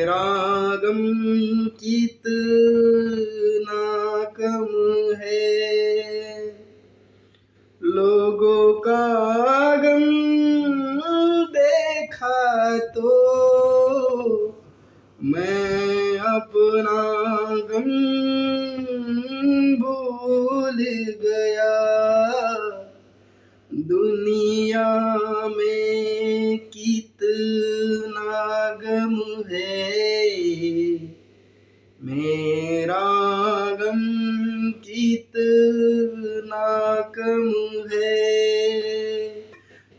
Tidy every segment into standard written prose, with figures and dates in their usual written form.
मेरा गम कितना कम है, लोगों का गम देखा तो मैं अपना गम भूल गया। दुनिया में कितना गम है, मेरा गम कितना कम है,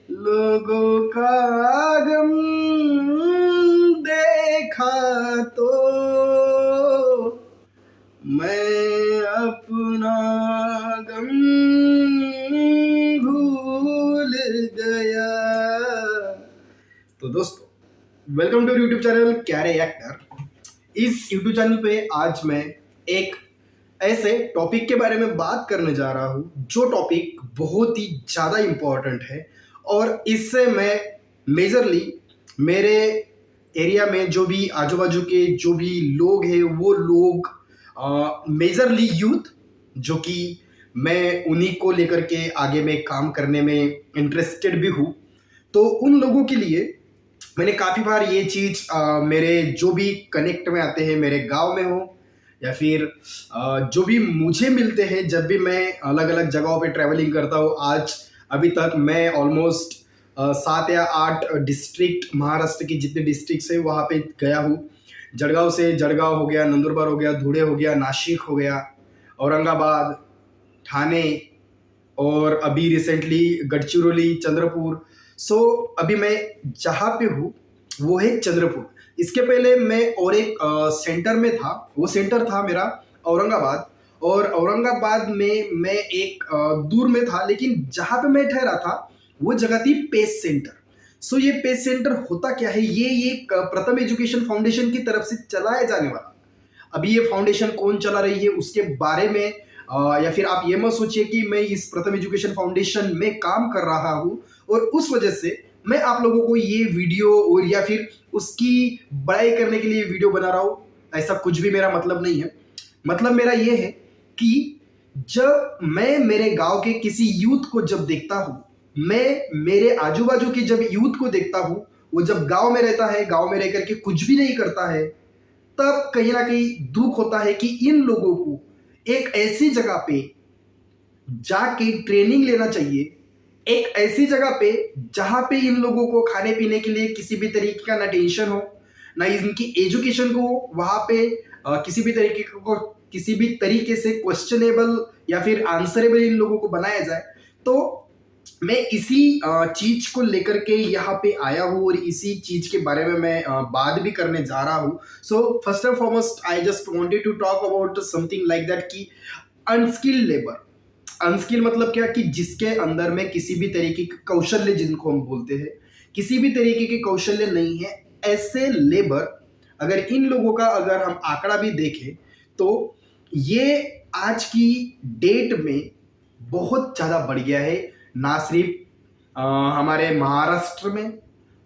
लोगों का गम देखा तो मैं अपना गम भूल गया। तो दोस्तों, वेलकम टू यूट्यूब चैनल क्यारे एक्टर। इस यूट्यूब चैनल पे आज मैं एक ऐसे टॉपिक के बारे में बात करने जा रहा हूँ जो टॉपिक बहुत ही ज़्यादा इम्पोर्टेंट है और इससे मैं मेजरली मेरे एरिया में जो भी आजू बाजू के जो भी लोग हैं वो लोग मेजरली यूथ, जो कि मैं उन्हीं को लेकर के आगे में काम करने में इंटरेस्टेड भी हूँ। तो उन लोगों के लिए मैंने काफ़ी बार ये चीज़ मेरे जो भी कनेक्ट में आते हैं, मेरे गांव में हो या फिर जो भी मुझे मिलते हैं, जब भी मैं अलग अलग जगहों पे ट्रैवलिंग करता हूँ, आज अभी तक मैं ऑलमोस्ट 7 या 8 डिस्ट्रिक्ट, महाराष्ट्र की जितने डिस्ट्रिक्ट्स हैं वहाँ पे गया हूँ। जळगांव से जळगांव हो गया, नंदुरबार हो गया, धुले हो गया, नासिक हो गया, औरंगाबाद, ठाणे और अभी रिसेंटली गढ़चिरौली, चंद्रपुर। सो अभी मैं जहाँ पे हूँ वो है चंद्रपुर। इसके पहले मैं और एक सेंटर में था, वो सेंटर था मेरा औरंगाबाद, और औरंगाबाद में मैं एक दूर में था, लेकिन जहाँ पे मैं ठहरा था वो जगह थी पेस सेंटर। सो ये पेस सेंटर होता क्या है, ये एक प्रथम एजुकेशन फाउंडेशन की तरफ से चलाया जाने वाला। अभी ये फाउंडेशन कौन चला रही है उसके बारे में या फिर आप ये मत सोचिए कि मैं इस प्रथम एजुकेशन फाउंडेशन में काम कर रहा हूँ और उस वजह से मैं आप लोगों को ये वीडियो और या फिर उसकी बड़ाई करने के लिए वीडियो बना रहा हूँ। ऐसा कुछ भी मेरा मतलब नहीं है। मतलब मेरा ये है कि जब मैं मेरे गांव के किसी यूथ को जब देखता हूँ, मैं मेरे आजू बाजू के जब यूथ को देखता हूँ, वो जब गांव में रहता है, गांव में रह करके कुछ भी नहीं करता है, तब कहीं ना कहीं दुख होता है कि इन लोगों को एक ऐसी जगह पे जाके ट्रेनिंग लेना चाहिए, एक ऐसी जगह पे जहां पे इन लोगों को खाने पीने के लिए किसी भी तरीके का ना टेंशन हो, ना इनकी एजुकेशन को वहां पे किसी भी तरीके से क्वेश्चनेबल या फिर आंसरेबल इन लोगों को बनाया जाए। तो मैं इसी चीज को लेकर के यहाँ पे आया हूँ और इसी चीज के बारे में मैं बात भी करने जा रहा हूँ। So first and foremost I just wanted to talk about something like that कि अनस्किल्ड लेबर। अनस्किल मतलब क्या, कि जिसके अंदर में किसी भी तरीके के कौशल्य, जिनको हम बोलते हैं, किसी भी तरीके के कौशल्य नहीं है, ऐसे लेबर अगर इन लोगों का अगर हम आंकड़ा भी देखें तो ये आज की डेट में बहुत ज़्यादा बढ़ गया है। ना सिर्फ हमारे महाराष्ट्र में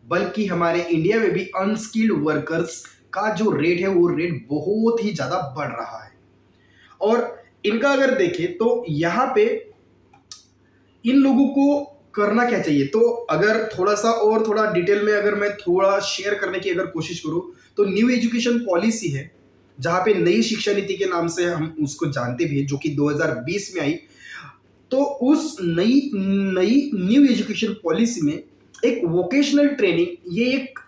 बल्कि हमारे इंडिया में भी अनस्किल्ड वर्कर्स का जो रेट है वो रेट बहुत ही ज़्यादा बढ़ रहा है। और इनका अगर देखें तो यहाँ पे इन लोगों को करना क्या चाहिए, तो अगर थोड़ा सा और थोड़ा डिटेल में अगर मैं थोड़ा शेयर करने की अगर कोशिश करूँ तो न्यू एजुकेशन पॉलिसी है, जहाँ पे नई शिक्षा नीति के नाम से हम उसको जानते भी हैं, जो कि 2020 में आई। तो उस नई नई न्यू एजुकेशन पॉलिसी में एक वोकेशनल ट्रेनिंग, ये एक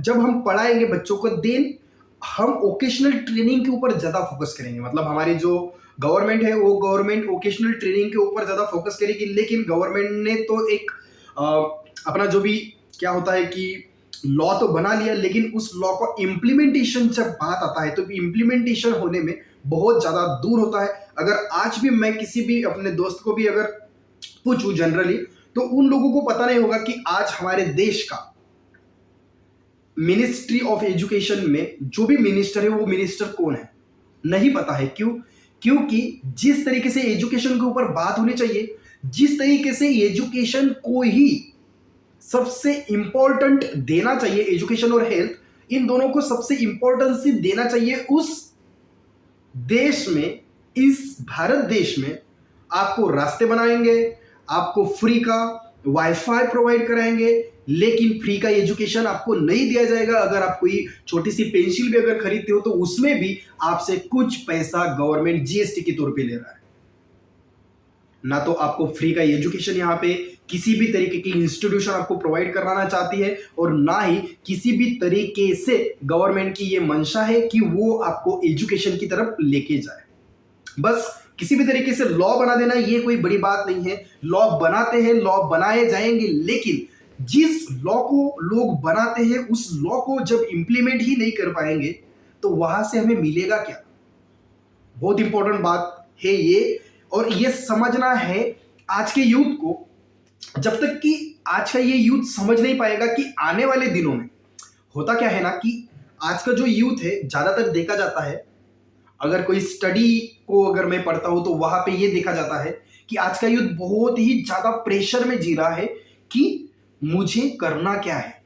जब हम पढ़ाएंगे बच्चों को, देन हम वोकेशनल ट्रेनिंग के ऊपर ज़्यादा फोकस करेंगे। मतलब हमारी जो गवर्नमेंट है वो गवर्नमेंट वोकेशनल ट्रेनिंग के ऊपर ज़्यादा फोकस करेगी, लेकिन गवर्नमेंट ने तो एक अपना जो भी क्या होता है कि लॉ तो बना लिया, लेकिन उस लॉ को इम्प्लीमेंटेशन जब बात आता है तो इम्प्लीमेंटेशन होने में बहुत ज़्यादा दूर होता है। अगर आज भी मैं किसी भी अपने दोस्त को भी अगर पूछूं जनरली, तो उन लोगों को पता नहीं होगा कि आज हमारे देश का मिनिस्ट्री ऑफ एजुकेशन में जो भी मिनिस्टर है वो मिनिस्टर कौन है, नहीं पता है। क्यों? क्योंकि जिस तरीके से एजुकेशन के ऊपर बात होनी चाहिए, जिस तरीके से एजुकेशन को ही सबसे इंपॉर्टेंट देना चाहिए, एजुकेशन और हेल्थ, इन दोनों को सबसे इंपॉर्टेंस देना चाहिए उस देश में, इस भारत देश में आपको रास्ते बनाएंगे, आपको फ्री का वाईफाई प्रोवाइड कराएंगे, लेकिन फ्री का एजुकेशन आपको नहीं दिया जाएगा। अगर आप कोई छोटी सी पेंसिल भी अगर खरीदते हो तो उसमें भी आपसे कुछ पैसा गवर्नमेंट जीएसटी के तौर पे ले रहा है। ना तो आपको फ्री का एजुकेशन यहाँ पे किसी भी तरीके की इंस्टीट्यूशन आपको प्रोवाइड कराना चाहती है, और ना ही किसी भी तरीके से गवर्नमेंट की ये मंशा है कि वो आपको एजुकेशन की तरफ लेके जाए। बस किसी भी तरीके से लॉ बना देना ये कोई बड़ी बात नहीं है। लॉ बनाते हैं, लॉ बनाए जाएंगे, लेकिन जिस लॉ को लोग बनाते हैं उस लॉ को जब इंप्लीमेंट ही नहीं कर पाएंगे तो वहां से हमें मिलेगा क्या? बहुत इंपॉर्टेंट बात है ये, और ये समझना है आज के यूथ को। जब तक कि आज का ये यूथ समझ नहीं पाएगा कि आने वाले दिनों में होता क्या है ना, कि आज का जो यूथ है ज्यादातर देखा जाता है, अगर कोई स्टडी को अगर मैं पढ़ता हूं तो वहां पे ये देखा जाता है कि आज का यूथ बहुत ही ज्यादा प्रेशर में जी रहा है कि मुझे करना क्या है,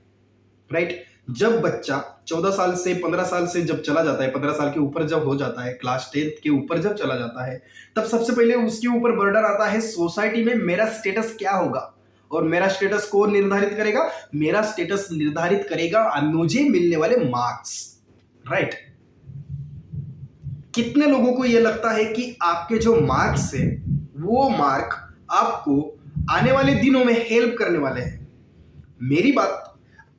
राइट? जब बच्चा 14 साल से 15 साल से जब चला जाता है, 15 साल के ऊपर जब हो जाता है, क्लास 10th के ऊपर जब चला जाता है, तब सबसे पहले उसके ऊपर बर्डन आता है सोसाइटी में मेरा स्टेटस क्या होगा। और मेरा स्टेटस कौन निर्धारित करेगा? मेरा स्टेटस निर्धारित करेगा मुझे मिलने वाले मार्क्स, राइट? कितने लोगों को यह लगता है कि आपके जो मार्क्स है वो मार्क आपको आने वाले दिनों में हेल्प करने वाले हैं? मेरी बात,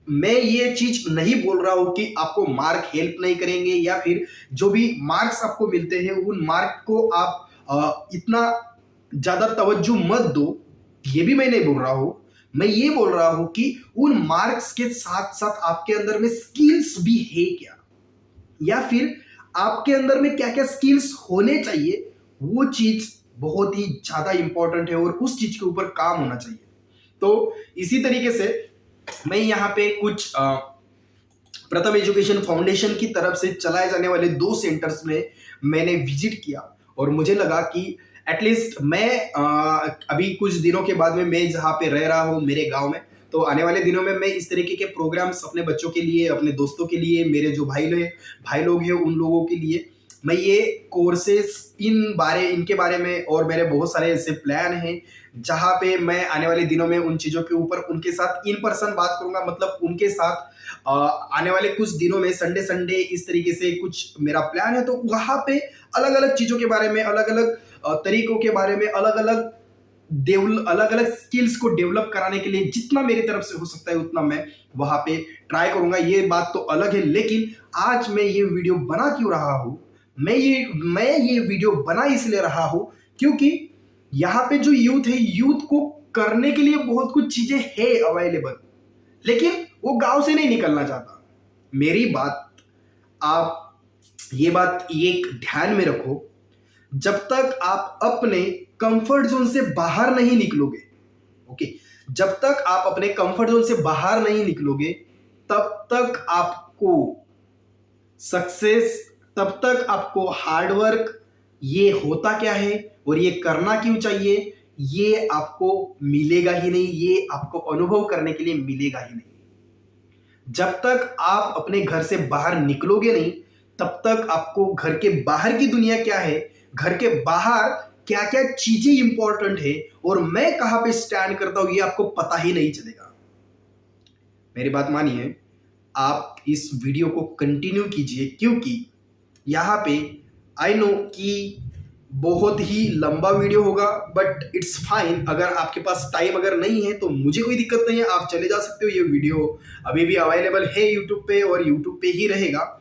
मैं ये चीज नहीं बोल रहा हूं कि आपको मार्क हेल्प नहीं करेंगे, या फिर जो भी मार्क्स आपको मिलते हैं उन मार्क को आप इतना ज्यादा तवज्जो मत दो, ये भी मैं नहीं बोल रहा हूं। मैं ये बोल रहा हूं कि उन मार्क्स के साथ साथ आपके अंदर में स्किल्स भी है क्या, या फिर आपके अंदर में क्या क्या स्किल्स होने चाहिए, वो चीज बहुत ही ज्यादा इंपॉर्टेंट है और उस चीज के ऊपर काम होना चाहिए। तो इसी तरीके से मैं यहाँ पे कुछ प्रथम एजुकेशन फाउंडेशन की तरफ से चलाए जाने वाले 2 सेंटर्स में मैंने विजिट किया, और मुझे लगा कि एटलीस्ट मैं अभी कुछ दिनों के बाद में मैं जहाँ पे रह रहा हूँ मेरे गांव में, तो आने वाले दिनों में मैं इस तरीके के प्रोग्राम्स अपने बच्चों के लिए, अपने दोस्तों के लिए, मेरे जो भाई लोग हैं उन लोगों के लिए मैं ये कोर्सेस इनके बारे में, और मेरे बहुत सारे ऐसे प्लान हैं जहाँ पे मैं आने वाले दिनों में उन चीज़ों के ऊपर उनके साथ इन पर्सन बात करूंगा। मतलब उनके साथ आने वाले कुछ दिनों में संडे इस तरीके से कुछ मेरा प्लान है, तो वहाँ पे अलग अलग चीज़ों के बारे में, अलग अलग तरीकों के बारे में, अलग अलग स्किल्स को डेवलप कराने के लिए जितना मेरी तरफ से हो सकता है उतना मैं वहाँ पे ट्राई करूंगा। ये बात तो अलग है, लेकिन आज मैं ये वीडियो बना क्यों रहा हूँ? मैं ये वीडियो बना इसलिए रहा हूँ क्योंकि यहाँ पे जो यूथ है, यूथ को करने के लिए बहुत कुछ चीजें है अवेलेबल, लेकिन वो गांव से नहीं निकलना चाहता। मेरी बात, आप ये बात एक ध्यान में रखो, जब तक आप अपने कंफर्ट जोन से बाहर नहीं निकलोगे, ओके, जब तक आप अपने कंफर्ट जोन से बाहर नहीं निकलोगे तब तक आपको सक्सेस, तब तक आपको हार्डवर्क, ये होता क्या है और ये करना क्यों चाहिए, ये आपको मिलेगा ही नहीं, ये आपको अनुभव करने के लिए मिलेगा ही नहीं। जब तक आप अपने घर से बाहर निकलोगे नहीं तब तक आपको घर के बाहर की दुनिया क्या है, घर के बाहर क्या क्या चीजें इंपॉर्टेंट है और मैं कहां पे स्टैंड करता हूं, ये आपको पता ही नहीं चलेगा। मेरी बात मानिए, आप इस वीडियो को कंटिन्यू कीजिए, क्योंकि यहाँ पे आई नो कि बहुत ही लंबा वीडियो होगा, बट इट्स फाइन। अगर आपके पास टाइम अगर नहीं है तो मुझे कोई दिक्कत नहीं है, आप चले जा सकते हो। ये वीडियो अभी भी अवेलेबल है यूट्यूब पे और यूट्यूब पे ही रहेगा।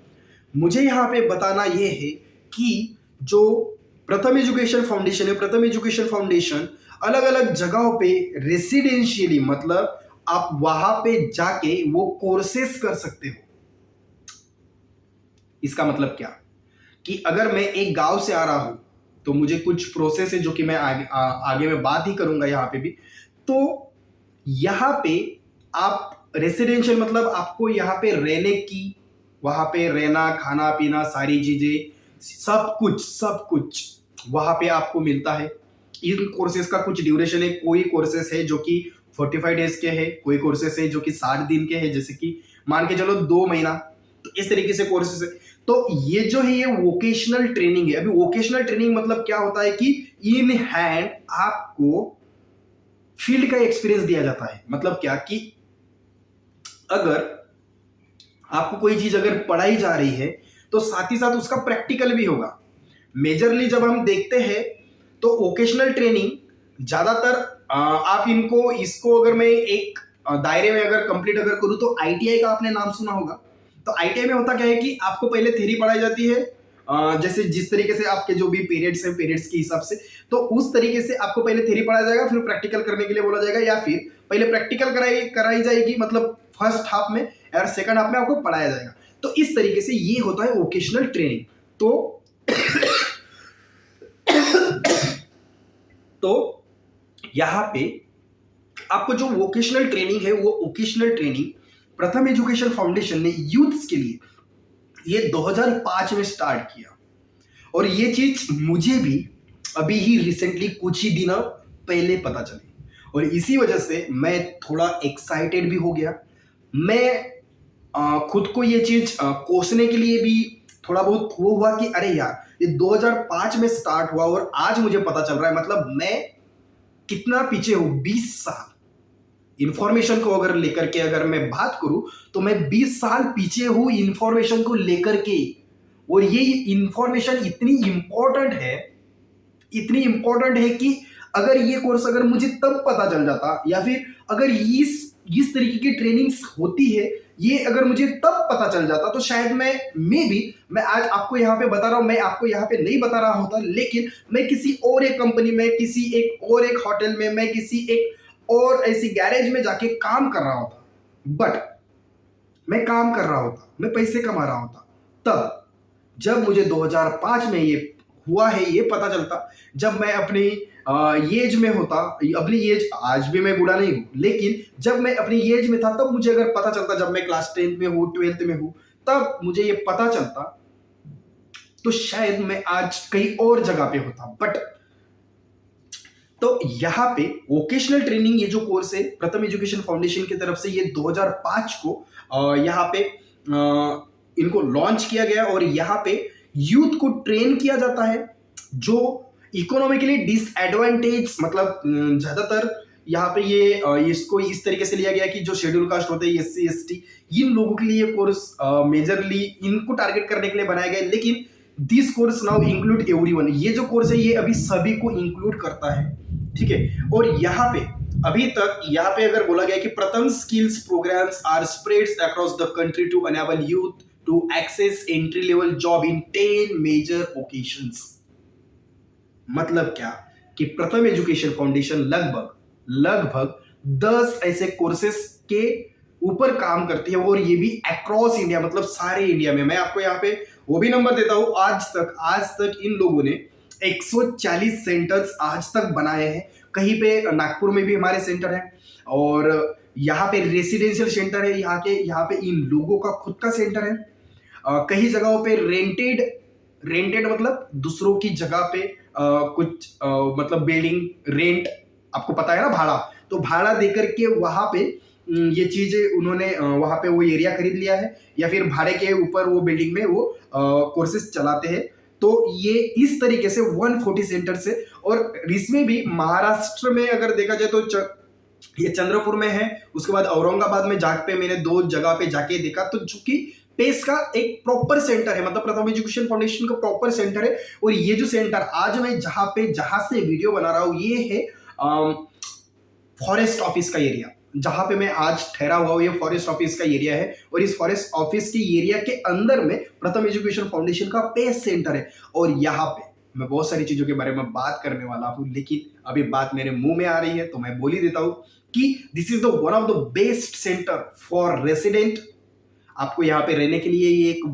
मुझे यहाँ पे बताना ये है कि जो प्रथम एजुकेशन फाउंडेशन है, प्रथम एजुकेशन फाउंडेशन अलग अलग जगहों पे रेसिडेंशियली, मतलब आप वहां पे जाके वो कोर्सेस कर सकते हो। इसका मतलब क्या कि अगर मैं एक गांव से आ रहा हूं तो मुझे कुछ प्रोसेस है जो कि मैं आगे में बात ही करूंगा यहाँ पे भी। तो यहाँ पे आप रेसिडेंशियल, मतलब आपको यहाँ पे रहने की, वहां पे रहना, खाना पीना, सारी चीजें, सब कुछ वहां पे आपको मिलता है। इन कोर्सेज का कुछ ड्यूरेशन है, कोई कोर्सेस है जो कि 45 डेज के है, कोई कोर्सेस है जो कि 60 दिन के है, जैसे कि मान के चलो 2 महीना, इस तरीके से कोर्सेज है। तो ये जो है ये वोकेशनल ट्रेनिंग है। अभी वोकेशनल ट्रेनिंग मतलब क्या होता है कि इन हैंड आपको फील्ड का एक्सपीरियंस दिया जाता है। मतलब क्या कि अगर आपको कोई चीज अगर पढ़ाई जा रही है तो साथ ही साथ उसका प्रैक्टिकल भी होगा। मेजरली जब हम देखते हैं तो वोकेशनल ट्रेनिंग ज्यादातर आप इनको इसको अगर मैं एक दायरे में अगर कंप्लीट अगर करूं तो आईटीआई का आपने नाम सुना होगा। तो आईटीआई में होता क्या है कि आपको पहले थ्योरी पढ़ाई जाती है, जैसे जिस तरीके से आपके जो भी पीरियड्स हैं पीरियड्स के हिसाब से, तो उस तरीके से आपको पहले थ्योरी पढ़ाया जाएगा, फिर प्रैक्टिकल करने के लिए बोला जाएगा, या फिर पहले प्रैक्टिकल कराई जाएगी मतलब फर्स्ट हाफ में और सेकंड हाफ में आपको पढ़ाया जाएगा। तो इस तरीके से ये होता है वोकेशनल ट्रेनिंग। तो यहां पे आपको जो वोकेशनल ट्रेनिंग है वो वोकेशनल ट्रेनिंग प्रथम एजुकेशन फाउंडेशन ने यूथ्स के लिए ये 2005 में स्टार्ट किया। और ये चीज मुझे भी अभी ही रिसेंटली कुछ ही दिनों पहले पता चली और इसी वजह से मैं थोड़ा एक्साइटेड भी हो गया। मैं खुद को ये चीज कोसने के लिए भी थोड़ा बहुत वो हुआ कि अरे यार ये 2005 में स्टार्ट हुआ और आज मुझे पता चल रहा है, मतलब मैं कितना पीछे हूं। 20 साल इंफॉर्मेशन को अगर लेकर के अगर मैं बात करूं तो मैं 20 साल पीछे हूं इंफॉर्मेशन को लेकर के। और ये इंफॉर्मेशन इतनी इंपॉर्टेंट है कि अगर ये कोर्स अगर मुझे तब पता चल जाता, या फिर अगर इस तरीके की ट्रेनिंग्स होती है ये अगर मुझे तब पता चल जाता, तो शायद मैं आज आपको यहाँ पे बता रहा हूँ, मैं आपको यहाँ पे नहीं बता रहा होता, लेकिन मैं किसी और एक कंपनी में, किसी एक और एक होटल में, मैं किसी एक और ऐसी गैरेज में जाके काम कर रहा होता। बट मैं काम कर रहा होता, मैं पैसे कमा रहा होता तब जब मुझे 2005 में ये हुआ है ये पता चलता, जब मैं अपनी एज में होता। अपनी एज, आज भी मैं बूढ़ा नहीं हूँ, लेकिन जब मैं अपनी एज में था तब मुझे अगर पता चलता, जब मैं क्लास 10th में हूँ 12th में हूँ तब मुझे ये पता चलता, तो शायद मैं आज कहीं और जगह पे होता। बट तो यहाँ पे वोकेशनल ट्रेनिंग ये जो कोर्स है प्रथम एजुकेशन फाउंडेशन की तरफ से ये 2005 को यहाँ पे इनको लॉन्च किया गया और यहाँ पे यूथ को ट्रेन किया जाता है जो इकोनॉमिकली डिसएडवांटेज, मतलब ज्यादातर यहाँ पे ये इसको इस तरीके से लिया गया कि जो शेड्यूल कास्ट होते हैं SC ST, इन लोगों के लिए कोर्स मेजरली इनको टारगेट करने के लिए बनाया गया। लेकिन this course now include everyone, ये जो कोर्स है ये अभी सभी को इंक्लूड करता है, ठीक है। और यहाँ पे अभी तक यहाँ पे अगर बोला गया कि Pratham skills programmes are spreads across the country to enable youth to access entry level job in 10 major occasions. मतलब क्या कि प्रथम एजुकेशन फाउंडेशन लगभग 10 ऐसे कोर्सेस के ऊपर काम करती है और ये भी अक्रॉस इंडिया, मतलब सारे इंडिया में। मैं आपको यहाँ पे वो भी नंबर देता हूं, आज तक इन लोगों ने 140 सेंटर्स आज तक बनाए हैं। कहीं पे नागपुर में भी हमारे सेंटर है और यहाँ पे रेसिडेंशियल सेंटर है, यहाँ पे इन लोगों का खुद का सेंटर है। कई जगहों पे रेंटेड मतलब दूसरों की जगह पे कुछ मतलब बिल्डिंग रेंट, आपको पता है ना, भाड़ा, तो भाड़ा देकर के वहां पे ये चीजें उन्होंने वहां पे वो एरिया खरीद लिया है या फिर भाड़े के ऊपर वो बिल्डिंग में वो कोर्सेज चलाते हैं। तो ये इस तरीके से 140 सेंटर से, और इसमें भी महाराष्ट्र में अगर देखा जाए तो ये चंद्रपुर में है, उसके बाद औरंगाबाद में जाके मैंने 2 जगह पे जाके देखा, तो चूंकि पेस का एक प्रॉपर सेंटर है, मतलब प्रथम एजुकेशन फाउंडेशन का प्रॉपर सेंटर है। और ये जो सेंटर आज मैं जहां से वीडियो बना रहा हूं ये है फॉरेस्ट ऑफिस का एरिया, जहां पे मैं आज ठहरा हुआ हूं। ये फॉरेस्ट ऑफिस का एरिया है और इस फॉरेस्ट ऑफिस के एरिया के अंदर में प्रथम एजुकेशन फाउंडेशन का पेस सेंटर है। और यहाँ पे मैं बहुत सारी चीजों के बारे में बात करने वाला हूं, लेकिन अभी बात मेरे मुंह में आ रही है तो मैं बोल ही देता हूं कि this is the one of the best centre for resident. आपको यहाँ पे रहने के लिए ये एक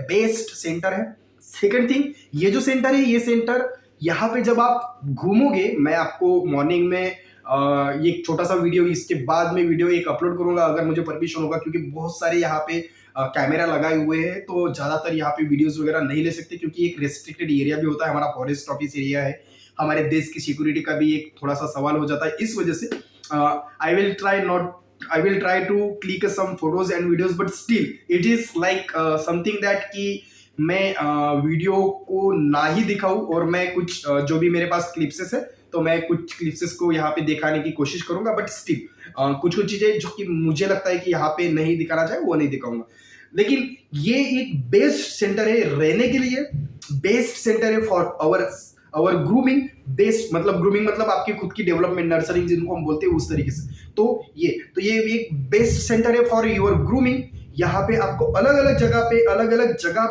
बेस्ट सेंटर है। सेकंड थिंग, ये जो सेंटर है, ये सेंटर यहाँ पे जब आप घूमोगे, मैं आपको मॉर्निंग में ये एक छोटा सा वीडियो, इसके बाद में वीडियो एक अपलोड करूंगा अगर मुझे परमिशन होगा, क्योंकि बहुत सारे यहाँ पे कैमरा लगाए हुए हैं तो ज्यादातर यहाँ पे वीडियोस वगैरह नहीं ले सकते, क्योंकि एक रेस्ट्रिक्टेड एरिया भी होता है, हमारा फॉरेस्ट ऑफिस एरिया है, हमारे देश की सिक्योरिटी का भी एक थोड़ा सा सवाल हो जाता है। इस वजह से I will try not I will try to click some photos and videos, but still it is like something that कि मैं वीडियो को ना ही दिखाऊं और मैं कुछ जो भी मेरे पास क्लिप्सेस है तो मैं कुछ क्लिप्सेस को यहाँ पे दिखाने की कोशिश करूंगा, बट स्टिल कुछ कुछ चीजें जो कि मुझे लगता है कि यहाँ पे नहीं दिखाना चाहिए वो नहीं दिखाऊंगा। लेकिन ये एक बेस्ट सेंटर है रहने के लिए, बेस्ट सेंटर है फॉर आवर ग्रूमिंग। बेस्ट मतलब ग्रूमिंग मतलब आपकी खुद की डेवलपमेंट, नर्सरिंग जिनको हम बोलते हैं उस तरीके से। तो ये एक बेस्ट सेंटर है फॉर योर ग्रूमिंग। यहाँ पे आपको अलग अलग जगह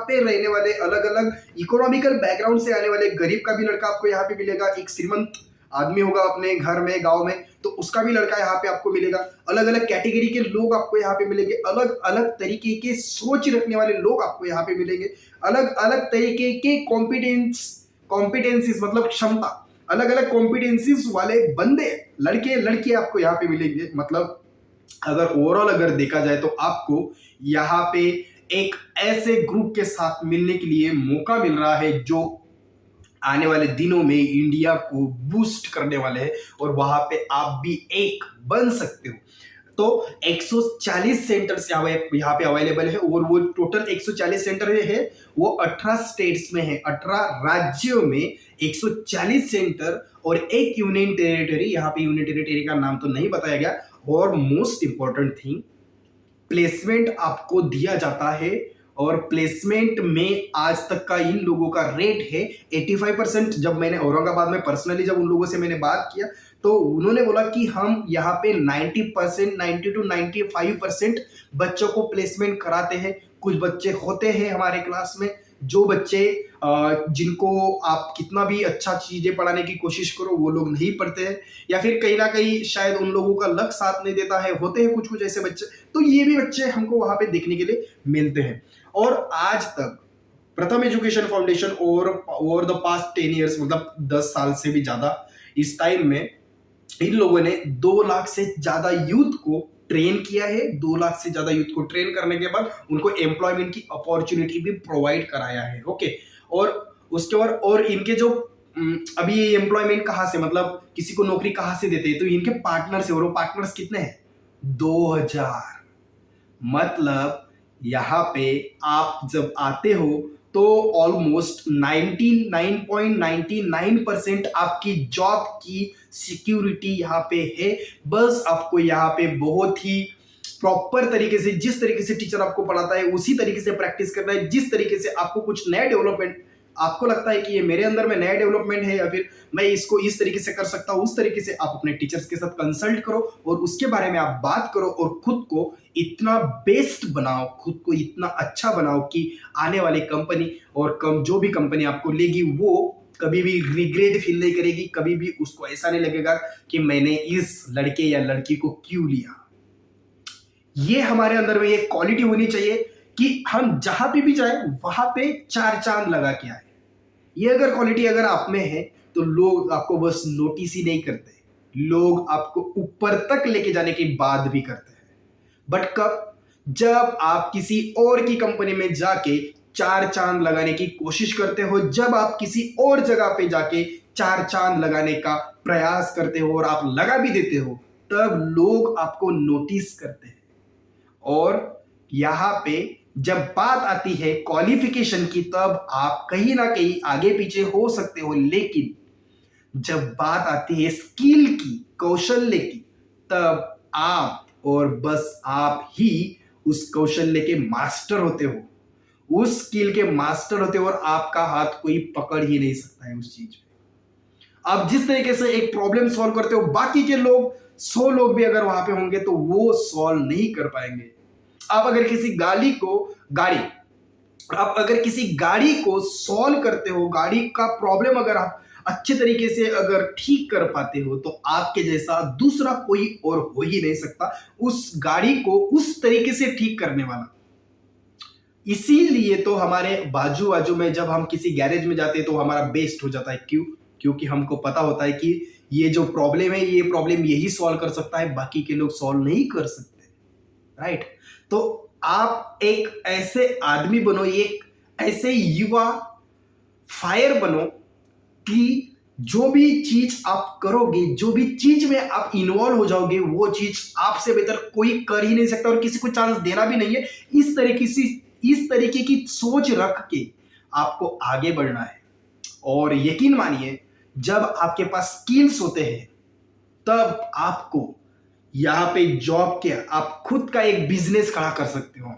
पे रहने वाले, अलग अलग इकोनॉमिकल बैकग्राउंड से आने वाले, गरीब का भी लड़का आपको यहाँ पे मिलेगा, एक श्रीमंत आदमी होगा अपने घर में गांव में तो उसका भी लड़का यहाँ पे आपको मिलेगा, अलग अलग कैटेगरी के लोग आपको यहाँ पे मिलेंगे, अलग अलग तरीके के सोच रखने वाले लोग आपको यहाँ पे मिलेंगे, अलग अलग तरीके के कॉम्पिटेंसीज मतलब क्षमता, अलग अलग कॉम्पिटेंसीज वाले बंदे, लड़के लड़के आपको यहाँ पे मिलेंगे। मतलब अगर ओवरऑल अगर देखा जाए तो आपको यहाँ पे एक ऐसे ग्रुप के साथ मिलने के लिए मौका मिल रहा है जो आने वाले दिनों में इंडिया को बूस्ट करने वाले हैं, और वहां पे आप भी एक बन सकते हो। तो 140 सेंटर्स यहाँ पे अवेलेबल है, और वो टोटल 140 सेंटर है वो 18 स्टेट्स में है, 18 राज्यों में 140 सेंटर और एक यूनियन टेरिटरी। यहाँ पे यूनियन टेरिटरी का नाम तो नहीं बताया गया। और मोस्ट इंपॉर्टेंट थिंग, प्लेसमेंट आपको दिया जाता है, और प्लेसमेंट में आज तक का इन लोगों का रेट है 85%। जब मैंने औरंगाबाद में पर्सनली जब उन लोगों से मैंने बात किया तो उन्होंने बोला कि हम यहाँ पे 90% 90 to 95% बच्चों को प्लेसमेंट कराते हैं। कुछ बच्चे होते हैं हमारे क्लास में जो बच्चे जिनको आप कितना भी अच्छा चीजें पढ़ाने की कोशिश करो वो लोग नहीं पढ़ते हैं, या फिर कहीं ना कहीं शायद उन लोगों का लक साथ नहीं देता है, होते हैं कुछ कुछ ऐसे बच्चे। तो ये भी बच्चे हमको वहां पे देखने के लिए मिलते हैं। और आज तक प्रथम education foundation over the past 10 years मतलब 10 साल से भी ज्यादा इस टाइम में इन लोगों ने 2 लाख से ज्यादा यूथ को ट्रेन किया है। 2 लाख से ज्यादा यूथ को ट्रेन करने के बाद उनको एम्प्लॉयमेंट की अपॉर्चुनिटी भी प्रोवाइड कराया है। ओके, और उसके बाद और इनके जो अभी ये एम्प्लॉयमेंट कहाँ से, मतलब किसी को नौकरी कहाँ से देते हैं, तो इनके पार्टनर्स है, और वो पार्टनर्स कितने हैं 2000। मतलब यहाँ पे आप जब आते हो तो ऑलमोस्ट 99.99% आपकी जॉब की सिक्योरिटी यहाँ पे है। बस आपको यहाँ पे बहुत ही प्रॉपर तरीके से, जिस तरीके से टीचर आपको पढ़ाता है उसी तरीके से प्रैक्टिस करना है। जिस तरीके से आपको कुछ नया डेवलपमेंट आपको लगता है कि ये मेरे अंदर में नया डेवलपमेंट है या फिर मैं इसको इस तरीके से कर सकता हूं, उस तरीके से आप अपने टीचर्स के साथ कंसल्ट करो और उसके बारे में आप बात करो, और खुद को इतना बेस्ट बनाओ, खुद को इतना अच्छा बनाओ कि आने वाली कंपनी और जो भी कंपनी आपको लेगी वो कभी भी रिग्रेट फील नहीं करेगी, कभी भी उसको ऐसा नहीं लगेगा कि मैंने इस लड़के या लड़की को क्यों लिया। ये हमारे अंदर में ये क्वालिटी होनी चाहिए कि हम जहां पे भी जाए वहां पे 4 चांद लगा के आए। ये अगर क्वालिटी अगर आप में है तो लोग आपको बस नोटिस ही नहीं करते, लोग आपको ऊपर तक लेके जाने की बात भी करते हैं। बट कब, जब आप किसी और की कंपनी में जाके 4 चांद लगाने की कोशिश करते हो, जब आप किसी और जगह पे जाके 4 चांद लगाने का प्रयास करते हो और आप लगा भी देते हो, तब लोग आपको नोटिस करते हैं। और यहां पे जब बात आती है क्वालिफिकेशन की, तब आप कहीं ना कहीं आगे पीछे हो सकते हो, लेकिन जब बात आती है स्किल की, कौशल्य की, तब आप और बस आप ही उस कौशल्य के मास्टर होते हो, उस स्किल के मास्टर होते हो, और आपका हाथ कोई पकड़ ही नहीं सकता है उस चीज में। आप जिस तरीके से एक प्रॉब्लम सॉल्व करते हो, बाकी के लोग 100 लोग भी अगर वहां पे होंगे तो वो सॉल्व नहीं कर पाएंगे। आप अगर किसी गाड़ी को सॉल्व करते हो, गाड़ी का प्रॉब्लम अगर आप अच्छे तरीके से अगर ठीक कर पाते हो, तो आपके जैसा दूसरा कोई और हो ही नहीं सकता उस गाड़ी को उस तरीके से ठीक करने वाला। इसीलिए तो हमारे बाजू में जब हम किसी गैरेज में जाते हैं तो हमारा बेस्ट हो जाता है। क्यों? क्योंकि हमको पता होता है कि ये जो प्रॉब्लम है, ये प्रॉब्लम यही सॉल्व कर सकता है, बाकी के लोग सॉल्व नहीं कर सकते, राइट? तो आप एक ऐसे आदमी बनो, एक ऐसे युवा फायर बनो कि जो भी चीज आप करोगे, जो भी चीज में आप इन्वॉल्व हो जाओगे, वो चीज आपसे बेहतर कोई कर ही नहीं सकता और किसी को चांस देना भी नहीं है। इस तरीके की सोच रख के आपको आगे बढ़ना है। और यकीन मानिए, जब आपके पास स्किल्स होते हैं तब आपको यहां पे जॉब के आप खुद का एक बिजनेस खड़ा कर सकते हो।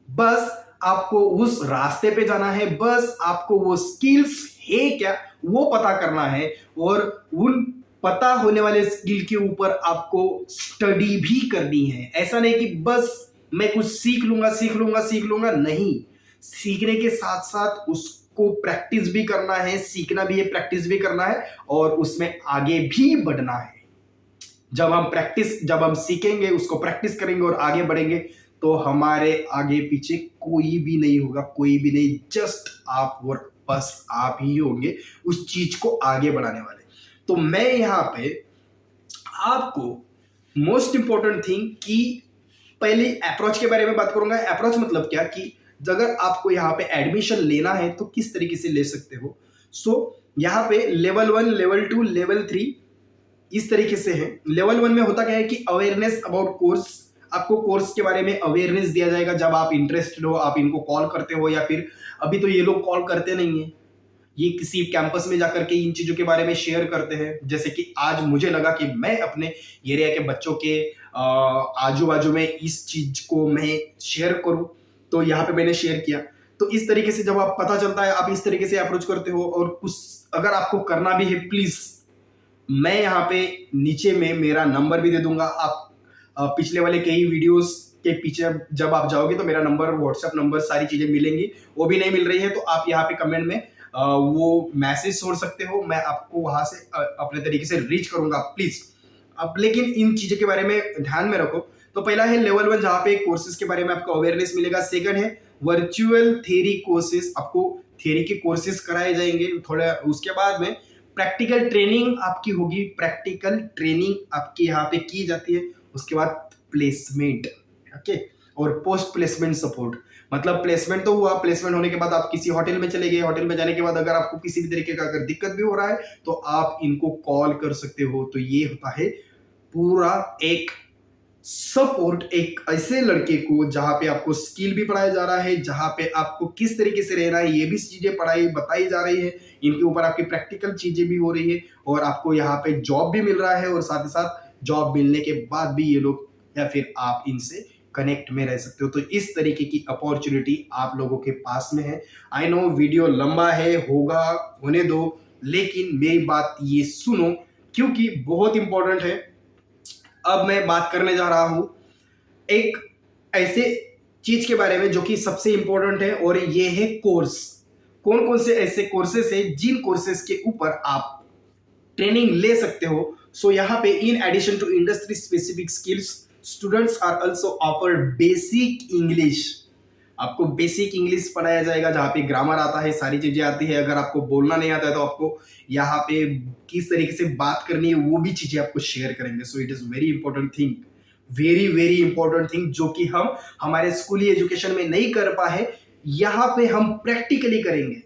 बस आपको उस रास्ते पे जाना है, बस आपको वो स्किल्स है क्या वो पता करना है, और उन पता होने वाले स्किल के ऊपर आपको स्टडी भी करनी है। ऐसा नहीं कि बस मैं कुछ सीख लूंगा, नहीं। सीखने के साथ साथ उसको प्रैक्टिस भी करना है, सीखना भी है, प्रैक्टिस भी करना है, और उसमें आगे भी बढ़ना है। जब हम सीखेंगे, उसको प्रैक्टिस करेंगे और आगे बढ़ेंगे, तो हमारे आगे पीछे कोई भी नहीं होगा, कोई भी नहीं, जस्ट आप और बस आप ही होंगे उस चीज को आगे बढ़ाने वाले। तो मैं यहाँ पे आपको मोस्ट इंपॉर्टेंट थिंग कि पहले अप्रोच के बारे में बात करूंगा। अप्रोच मतलब क्या कि अगर आपको यहाँ पे एडमिशन लेना है तो किस तरीके से ले सकते हो। यहाँ पे लेवल 1, लेवल 2, लेवल 3 इस तरीके से है। लेवल 1 में होता क्या है कि अवेयरनेस अबाउट कोर्स, आपको कोर्स के बारे में अवेयरनेस दिया जाएगा। जब आप इंटरेस्टेड हो, आप इनको कॉल करते हो, या फिर अभी तो ये लोग कॉल करते नहीं है, ये किसी कैंपस में जाकर के इन चीजों के बारे में शेयर करते हैं। जैसे कि आज मुझे लगा कि मैं अपने एरिया के बच्चों के आजू बाजू में इस चीज को मैं शेयर करूं, तो यहाँ पे मैंने शेयर किया। तो इस तरीके से जब आप पता चलता है, आप इस तरीके से अप्रोच करते हो। और कुछ अगर आपको करना भी है, प्लीज मैं यहाँ पे नीचे में मेरा नंबर भी दे दूंगा। आप पिछले वाले कई वीडियोस के पीछे जब आप जाओगे तो मेरा नंबर, व्हाट्सएप नंबर, सारी चीजें मिलेंगी। वो भी नहीं मिल रही है तो आप यहाँ पे कमेंट में वो मैसेज छोड़ सकते हो, मैं आपको वहां से अपने तरीके से रीच करूंगा, प्लीज। अब लेकिन इन चीजों के बारे में ध्यान में रखो। तो पहला है लेवल 1, जहाँ पे कोर्सेज के बारे में आपको अवेयरनेस मिलेगा। सेकंड है वर्चुअल थ्योरी कोर्सेज, आपको थ्योरी के कोर्सेज कराए जाएंगे थोड़ा। उसके बाद में प्रैक्टिकल ट्रेनिंग आपकी होगी, प्रैक्टिकल ट्रेनिंग आपकी यहाँ पे की जाती है। उसके बाद प्लेसमेंट, ओके, और पोस्ट प्लेसमेंट सपोर्ट। मतलब प्लेसमेंट तो हुआ, प्लेसमेंट होने के बाद आप किसी होटल में चले गए, होटल में जाने के बाद अगर आपको किसी भी तरीके का अगर दिक्कत भी हो रहा है तो आप इनको कॉल कर सकते हो। तो ये होता है पूरा एक सपोर्ट एक ऐसे लड़के को जहां पे आपको स्किल भी पढ़ाया जा रहा है, जहां पे आपको किस तरीके से रहना है ये भी चीजें पढ़ाई बताई जा रही है, इनके ऊपर आपकी प्रैक्टिकल चीजें भी हो रही है, और आपको यहाँ पे जॉब भी मिल रहा है। और साथ ही साथ जॉब मिलने के बाद भी ये लोग या फिर आप इनसे कनेक्ट में रह सकते हो। तो इस तरीके की अपॉर्चुनिटी आप लोगों के पास में है। आई नो वीडियो लंबा है, होगा, होने दो, लेकिन मेरी बात ये सुनो क्योंकि बहुत इंपॉर्टेंट है। अब मैं बात करने जा रहा हूं एक ऐसे चीज के बारे में जो कि सबसे इंपॉर्टेंट है, और ये है कोर्स। कौन कौन से ऐसे कोर्सेस है जिन कोर्सेस के ऊपर आप ट्रेनिंग ले सकते हो। यहाँ पे in addition to industry specific skills students are also offered basic English. आपको बेसिक इंग्लिश पढ़ाया जाएगा, जहाँ पे ग्रामर आता है, सारी चीजें आती है। अगर आपको बोलना नहीं आता है तो आपको यहाँ पे किस तरीके से बात करनी है वो भी चीजें आपको शेयर करेंगे। So it is very important thing, very very important thing, जो कि हम हमारे स्कूली एजुकेशन में नहीं कर पाए, यहाँ पे हम प्रैक्टिकली करेंगे,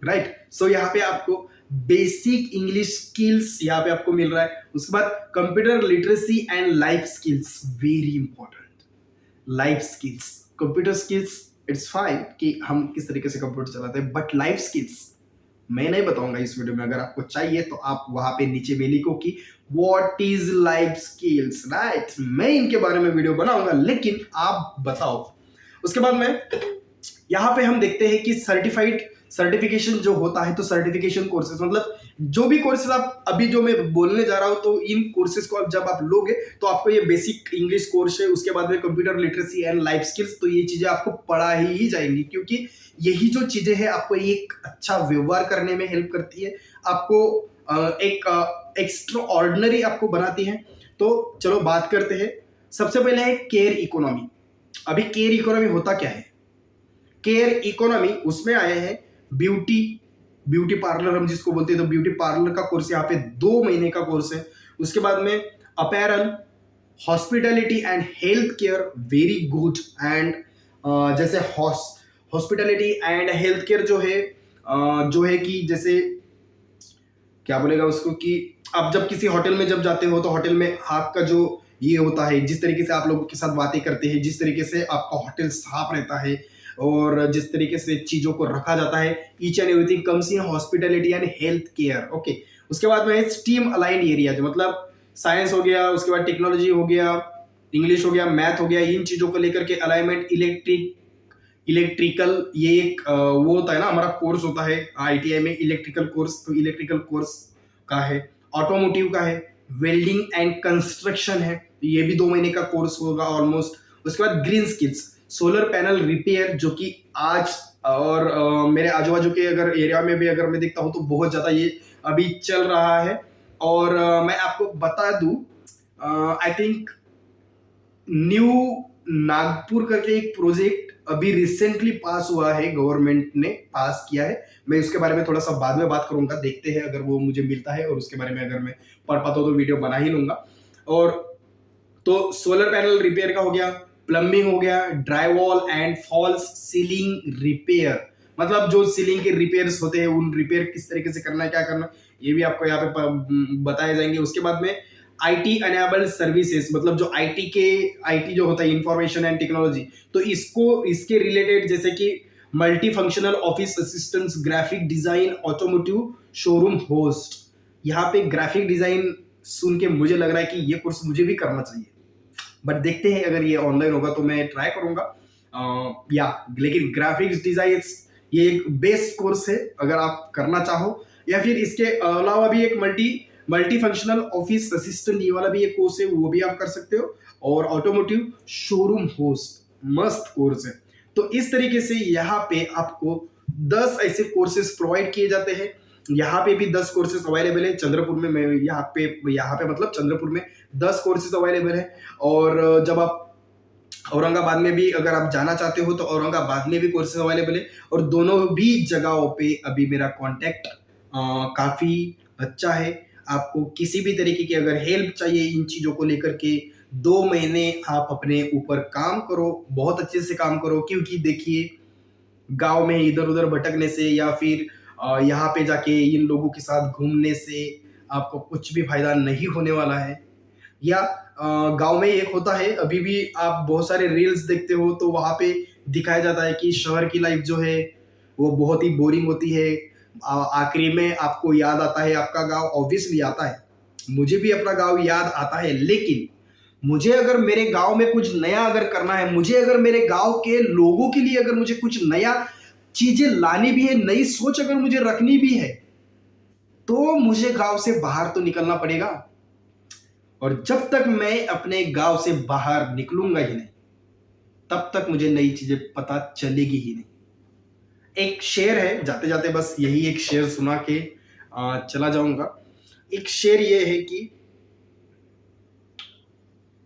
राइट। सो यहाँ पे आपको बेसिक इंग्लिश स्किल्स यहाँ पे आपको मिल रहा है। उसके बाद computer literacy and life skills, very important. Life skills, computer skills it's fine कि हम किस तरीके से कंप्यूटर चलाते हैं, बट लाइफ स्किल्स मैं नहीं बताऊंगा इस वीडियो में। अगर आपको चाहिए तो आप वहां पे नीचे में लिखो कि what is life skills, right. मैं इनके बारे में वीडियो बनाऊंगा, लेकिन आप बताओ। उसके बाद में यहाँ पे हम देखते हैं कि सर्टिफिकेशन जो होता है, तो सर्टिफिकेशन कोर्सेज मतलब जो भी कोर्सेज आप अभी जो मैं बोलने जा रहा हूं, तो इन कोर्सेज को जब आप लोगे तो आपको ये बेसिक इंग्लिश कोर्स है, उसके बाद में computer literacy and life skills, तो ये चीजें आपको पढ़ा ही जाएंगी, क्योंकि यही जो चीजें हैं आपको एक अच्छा व्यवहार करने में हेल्प करती है, आपको एक एक्स्ट्रा ऑर्डिनरी आपको बनाती है। तो चलो बात करते हैं। सबसे पहले है केयर इकोनॉमी। अभी केयर इकोनॉमी होता क्या है? केयर इकोनॉमी उसमें आए हैं ब्यूटी पार्लर हम जिसको बोलते हैं, तो ब्यूटी पार्लर का कोर्स यहाँ पे 2 महीने का कोर्स है। उसके बाद में apparel, hospitality and health care, very good. And जैसे हॉस्पिटैलिटी एंड हेल्थ केयर जो है कि जैसे क्या बोलेगा उसको कि आप जब किसी होटल में जब जाते हो तो होटल में हाथ का जो ये होता है, जिस तरीके से आप लोगों के साथ बातें करते हैं, जिस तरीके से आपका होटल साफ रहता है और जिस तरीके से चीज़ों को रखा जाता है, each and everything comes in hospitality and health care. Okay, उसके बाद में स्टीम अलाइंड एरिया, जो मतलब साइंस हो गया, उसके बाद टेक्नोलॉजी हो गया, इंग्लिश हो गया, मैथ हो गया, इन चीज़ों को लेकर के अलाइनमेंट, इलेक्ट्रिकल, ये एक वो होता है ना, हमारा कोर्स होता है आईटीआई में इलेक्ट्रिकल कोर्स, तो इलेक्ट्रिकल कोर्स का है, ऑटोमोटिव का है, वेल्डिंग एंड कंस्ट्रक्शन है, तो ये भी 2 महीने का कोर्स होगा ऑलमोस्ट। उसके बाद green skills, solar panel repair, जो कि आज और मेरे आजू बाजू के अगर एरिया में भी अगर मैं देखता हूँ तो बहुत ज़्यादा ये अभी चल रहा है। और मैं आपको बता दूँ, आई थिंक न्यू नागपुर करके एक प्रोजेक्ट अभी रिसेंटली पास हुआ है, गवर्नमेंट ने पास किया है। मैं उसके बारे में थोड़ा सा बाद में बात करूंगा, देखते हैं अगर वो मुझे मिलता है और उसके बारे में अगर मैं पढ़ पाता हूँ तो वीडियो बना ही लूंगा। और तो सोलर पैनल रिपेयर का हो गया, प्लम्बिंग हो गया, dry wall and false ceiling repair, मतलब जो सीलिंग के रिपेयर्स होते हैं उन रिपेयर किस तरीके से करना है, क्या करना, ये भी आपको यहाँ पे बताए जाएंगे। उसके बाद में आईटी एनेबल्ड सर्विसेज, मतलब जो आईटी जो होता है इंफॉर्मेशन एंड टेक्नोलॉजी, तो इसके रिलेटेड जैसे कि multi functional office assistants, graphic design, automotive showroom host. यहाँ पे ग्राफिक डिजाइन सुन के मुझे लग रहा है कि ये कोर्स मुझे भी करना चाहिए, बट देखते हैं अगर ये ऑनलाइन होगा तो मैं ट्राई करूंगा। लेकिन ग्राफिक्स डिजाइन ये एक बेस्ट कोर्स है अगर आप करना चाहो, या फिर इसके अलावा भी एक मल्टी फंक्शनल ऑफिस असिस्टेंट, ये वाला भी एक कोर्स है, वो भी आप कर सकते हो। और ऑटोमोटिव शोरूम होस्ट, मस्त कोर्स है। तो इस तरीके से यहाँ पे आपको 10 ऐसे कोर्सेज प्रोवाइड किए जाते हैं। यहाँ पे भी 10 कोर्सेज अवेलेबल है चंद्रपुर में। मैं यहाँ पे मतलब चंद्रपुर में 10 कोर्सेज अवेलेबल है। और जब आप औरंगाबाद में भी अगर आप जाना चाहते हो तो औरंगाबाद में भी कोर्सेज अवेलेबल है। और दोनों भी जगहों पे अभी मेरा कांटेक्ट काफ़ी अच्छा है। आपको किसी भी तरीके की अगर हेल्प चाहिए इन चीज़ों को लेकर के, 2 महीने आप अपने ऊपर काम करो, बहुत अच्छे से काम करो, क्योंकि देखिए गांव में इधर उधर भटकने से या फिर यहाँ पे जाके इन लोगों के साथ घूमने से आपको कुछ भी फायदा नहीं होने वाला है। या गांव में एक होता है, अभी भी आप बहुत सारे रील्स देखते हो तो वहाँ पे दिखाया जाता है कि शहर की लाइफ जो है वो बहुत ही बोरिंग होती है। आखिरी में आपको याद आता है आपका गांव, ऑब्वियसली आता है, मुझे भी अपना गांव याद आता है। लेकिन मुझे अगर मेरे गांव में कुछ नया अगर करना है, मुझे अगर मेरे गांव के लोगों के लिए अगर मुझे कुछ नया चीजें लानी भी है, नई सोच अगर मुझे रखनी भी है, तो मुझे गांव से बाहर तो निकलना पड़ेगा। और जब तक मैं अपने गांव से बाहर निकलूंगा ही नहीं, तब तक मुझे नई चीजें पता चलेगी ही नहीं। एक शेर है, जाते जाते बस यही एक शेर सुना के चला जाऊंगा। एक शेर ये है कि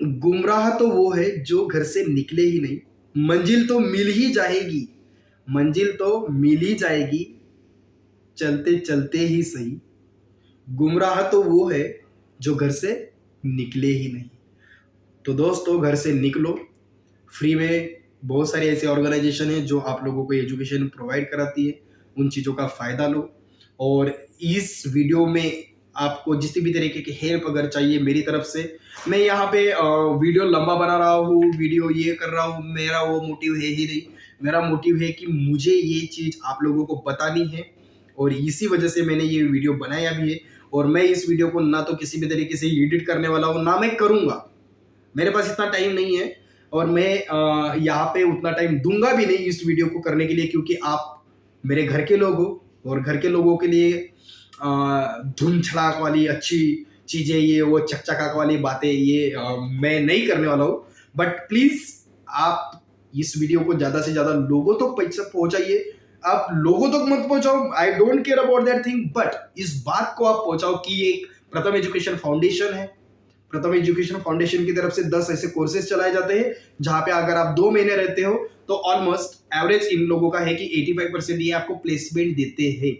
गुमराह तो वो है जो घर से निकले ही नहीं, मंजिल तो मिल ही जाएगी, मंजिल तो मिल ही जाएगी, चलते चलते ही सही। गुमराह तो वो है जो घर से निकले ही नहीं। तो दोस्तों, घर से निकलो, फ्री में बहुत सारी ऐसी ऑर्गेनाइजेशन है जो आप लोगों को एजुकेशन प्रोवाइड कराती है, उन चीज़ों का फ़ायदा लो। और इस वीडियो में आपको जिस भी तरीके की हेल्प अगर चाहिए मेरी तरफ से, मैं यहाँ पे वीडियो लंबा बना रहा हूँ, वीडियो ये कर रहा हूँ, मेरा वो मोटिव है ही नहीं। मेरा मोटिव है कि मुझे ये चीज़ आप लोगों को बतानी है और इसी वजह से मैंने ये वीडियो बनाया भी है। और मैं इस वीडियो को ना तो किसी भी तरीके से एडिट करने वाला हूँ, ना मैं करूँगा, मेरे पास इतना टाइम नहीं है। और मैं यहाँ पे उतना टाइम दूंगा भी नहीं इस वीडियो को करने के लिए, क्योंकि आप मेरे घर के लोग हो और घर के लोगों के लिए धूम छड़ाक वाली अच्छी चीज़ें, ये वो चकचकाक वाली बातें ये मैं नहीं करने वाला हूँ। बट प्लीज़ आप इस वीडियो को ज़्यादा से ज़्यादा लोगों तक पहुँचाइए। आप लोगों तक मत पहुँचाओ, I don't care about that thing, but इस बात को आप पहुँचाओ कि ये एक प्रथम एजुकेशन फाउंडेशन है। प्रथम एजुकेशन फाउंडेशन की तरफ से 10 ऐसे कोर्सेज चलाए जाते हैं जहां पे अगर आप 2 महीने रहते हो तो ऑलमोस्ट एवरेज इन लोगों का है कि 85% ये आपको प्लेसमेंट देते हैं।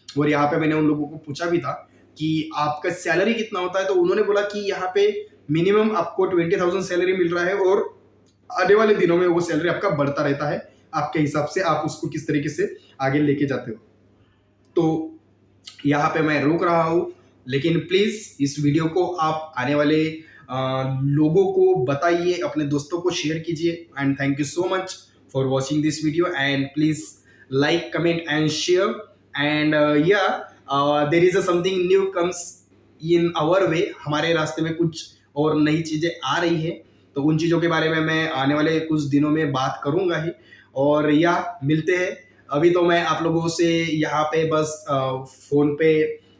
और यहाँ पे मैंने उन लोगों को पूछा भी था कि आपका सैलरी कितना होता है, तो उन्होंने बोला कि यहाँ पे मिनिमम आपको 20,000 सैलरी मिल रहा है और आने वाले दिनों में वो सैलरी आपका बढ़ता रहता है, आपके हिसाब से आप उसको किस तरीके से आगे लेके जाते हो। तो यहाँ पे मैं रोक रहा हूँ, लेकिन प्लीज़ इस वीडियो को आप आने वाले लोगों को बताइए, अपने दोस्तों को शेयर कीजिए। And thank you so much for watching this video and please like, comment and share. And या there is a something new comes in our way, हमारे रास्ते में कुछ और नई चीज़ें आ रही है, तो उन चीज़ों के बारे में मैं आने वाले कुछ दिनों में बात करूँगा ही। और या मिलते हैं। अभी तो मैं आप लोगों से यहाँ पे बस फ़ोन पे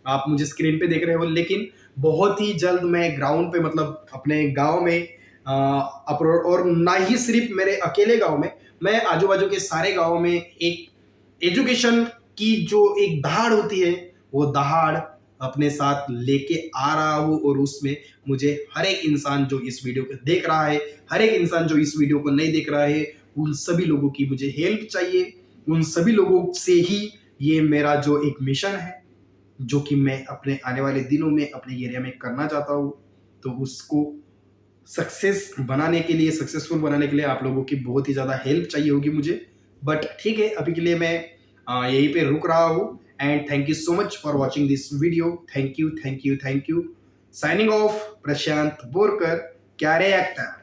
आप मुझे स्क्रीन पे देख रहे हो, लेकिन बहुत ही जल्द मैं ग्राउंड पे मतलब अपने गांव में अपलोड, और ना ही सिर्फ मेरे अकेले गांव में, मैं आजू बाजू के सारे गांव में एक एजुकेशन की जो एक दहाड़ होती है, वो दहाड़ अपने साथ लेके आ रहा हूँ। और उसमें मुझे हर एक इंसान जो इस वीडियो को देख रहा है, हर एक इंसान जो इस वीडियो को नहीं देख रहा है, उन सभी लोगों की मुझे हेल्प चाहिए। उन सभी लोगों से ही ये मेरा जो एक मिशन है, जो कि मैं अपने आने वाले दिनों में अपने एरिया में करना चाहता हूँ, तो उसको सक्सेसफुल बनाने के लिए आप लोगों की बहुत ही ज़्यादा हेल्प चाहिए होगी मुझे। बट ठीक है, अभी के लिए मैं यहीं पे रुक रहा हूँ। And thank you so much for watching this video. Thank you, thank you, thank you. Signing off, Prashant Borkar, क्यारे एक्टर।